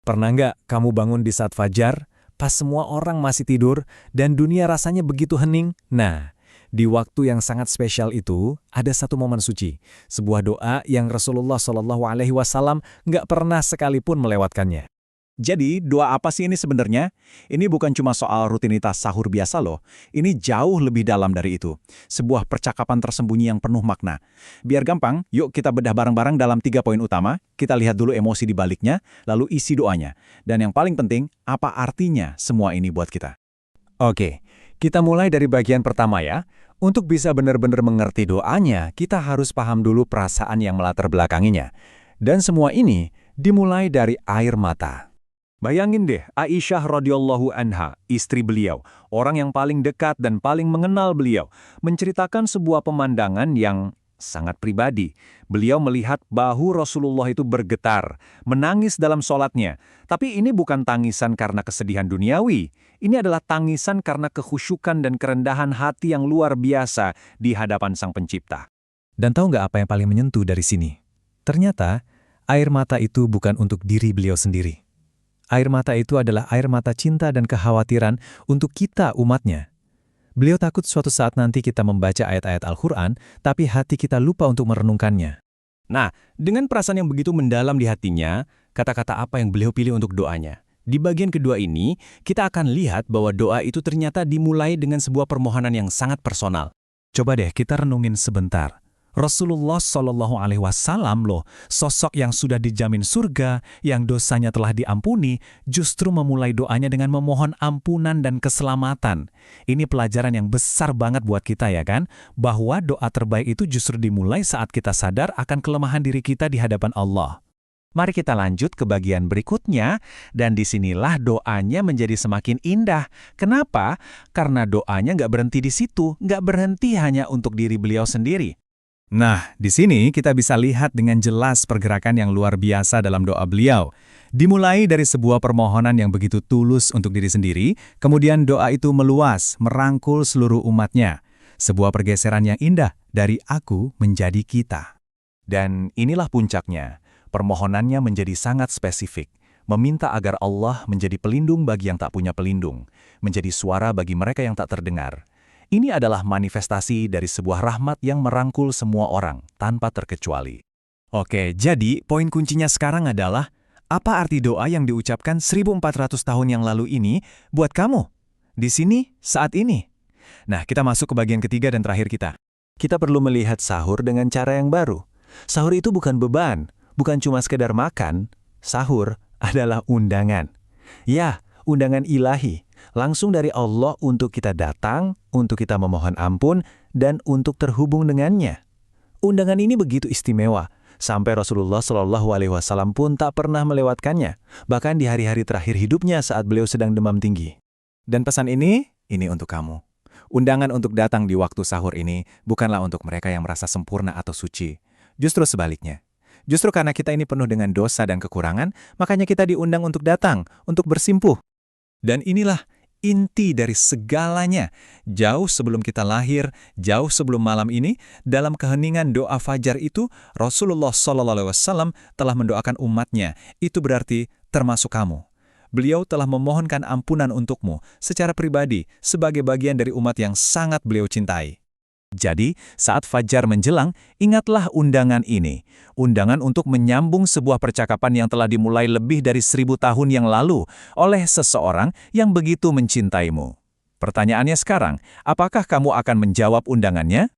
Pernah nggak kamu bangun di saat fajar, pas semua orang masih tidur, dan dunia rasanya begitu hening? Nah, di waktu yang sangat spesial itu, ada satu momen suci. Sebuah doa yang Rasulullah SAW nggak pernah sekalipun melewatkannya. Jadi, doa apa sih ini sebenarnya? Ini bukan cuma soal rutinitas sahur biasa loh. Ini jauh lebih dalam dari itu. Sebuah percakapan tersembunyi yang penuh makna. Biar gampang, yuk kita bedah bareng-barang dalam 3 poin utama. Kita lihat dulu emosi di baliknya, lalu isi doanya. Dan yang paling penting, apa artinya semua ini buat kita? Oke, kita mulai dari bagian pertama ya. Untuk bisa benar-benar mengerti doanya, kita harus paham dulu perasaan yang melatar belakanginya. Dan semua ini dimulai dari air mata. Bayangin deh, Aisyah radhiyallahu anha, istri beliau, orang yang paling dekat dan paling mengenal beliau, menceritakan sebuah pemandangan yang sangat pribadi. Beliau melihat bahu Rasulullah itu bergetar, menangis dalam sholatnya. Tapi ini bukan tangisan karena kesedihan duniawi. Ini adalah tangisan karena kekhusyukan dan kerendahan hati yang luar biasa di hadapan Sang Pencipta. Dan tahu nggak apa yang paling menyentuh dari sini? Ternyata, air mata itu bukan untuk diri beliau sendiri. Air mata itu adalah air mata cinta dan kekhawatiran untuk kita umatnya. Beliau takut suatu saat nanti kita membaca ayat-ayat Al-Quran, tapi hati kita lupa untuk merenungkannya. Nah, dengan perasaan yang begitu mendalam di hatinya, kata-kata apa yang beliau pilih untuk doanya? Di bagian kedua ini, kita akan lihat bahwa doa itu ternyata dimulai dengan sebuah permohonan yang sangat personal. Coba deh kita renungin sebentar. Rasulullah SAW loh, sosok yang sudah dijamin surga, yang dosanya telah diampuni, justru memulai doanya dengan memohon ampunan dan keselamatan. Ini pelajaran yang besar banget buat kita ya kan, bahwa doa terbaik itu justru dimulai saat kita sadar akan kelemahan diri kita di hadapan Allah. Mari kita lanjut ke bagian berikutnya, dan disinilah doanya menjadi semakin indah. Kenapa? Karena doanya nggak berhenti di situ, nggak berhenti hanya untuk diri beliau sendiri. Nah, di sini kita bisa lihat dengan jelas pergerakan yang luar biasa dalam doa beliau. Dimulai dari sebuah permohonan yang begitu tulus untuk diri sendiri, kemudian doa itu meluas, merangkul seluruh umatnya. Sebuah pergeseran yang indah dari aku menjadi kita. Dan inilah puncaknya, permohonannya menjadi sangat spesifik, meminta agar Allah menjadi pelindung bagi yang tak punya pelindung, menjadi suara bagi mereka yang tak terdengar. Ini adalah manifestasi dari sebuah rahmat yang merangkul semua orang, tanpa terkecuali. Oke, jadi poin kuncinya sekarang adalah, apa arti doa yang diucapkan 1400 tahun yang lalu ini buat kamu? Di sini, saat ini. Nah, kita masuk ke bagian ketiga dan terakhir kita. Kita perlu melihat sahur dengan cara yang baru. Sahur itu bukan beban, bukan cuma sekedar makan. Sahur adalah undangan. Ya, undangan ilahi. Langsung dari Allah untuk kita datang, untuk kita memohon ampun, dan untuk terhubung dengannya. Undangan ini begitu istimewa, sampai Rasulullah SAW pun tak pernah melewatkannya, bahkan di hari-hari terakhir hidupnya saat beliau sedang demam tinggi. Dan pesan ini untuk kamu. Undangan untuk datang di waktu sahur ini bukanlah untuk mereka yang merasa sempurna atau suci. Justru sebaliknya. Justru karena kita ini penuh dengan dosa dan kekurangan, makanya kita diundang untuk datang, untuk bersimpuh. Dan inilah inti dari segalanya. Jauh sebelum kita lahir, jauh sebelum malam ini, dalam keheningan doa fajar itu, Rasulullah SAW telah mendoakan umatnya. Itu berarti termasuk kamu. Beliau telah memohonkan ampunan untukmu secara pribadi sebagai bagian dari umat yang sangat beliau cintai. Jadi, saat fajar menjelang, ingatlah undangan ini. Undangan untuk menyambung sebuah percakapan yang telah dimulai lebih dari 1000 tahun yang lalu oleh seseorang yang begitu mencintaimu. Pertanyaannya sekarang, apakah kamu akan menjawab undangannya?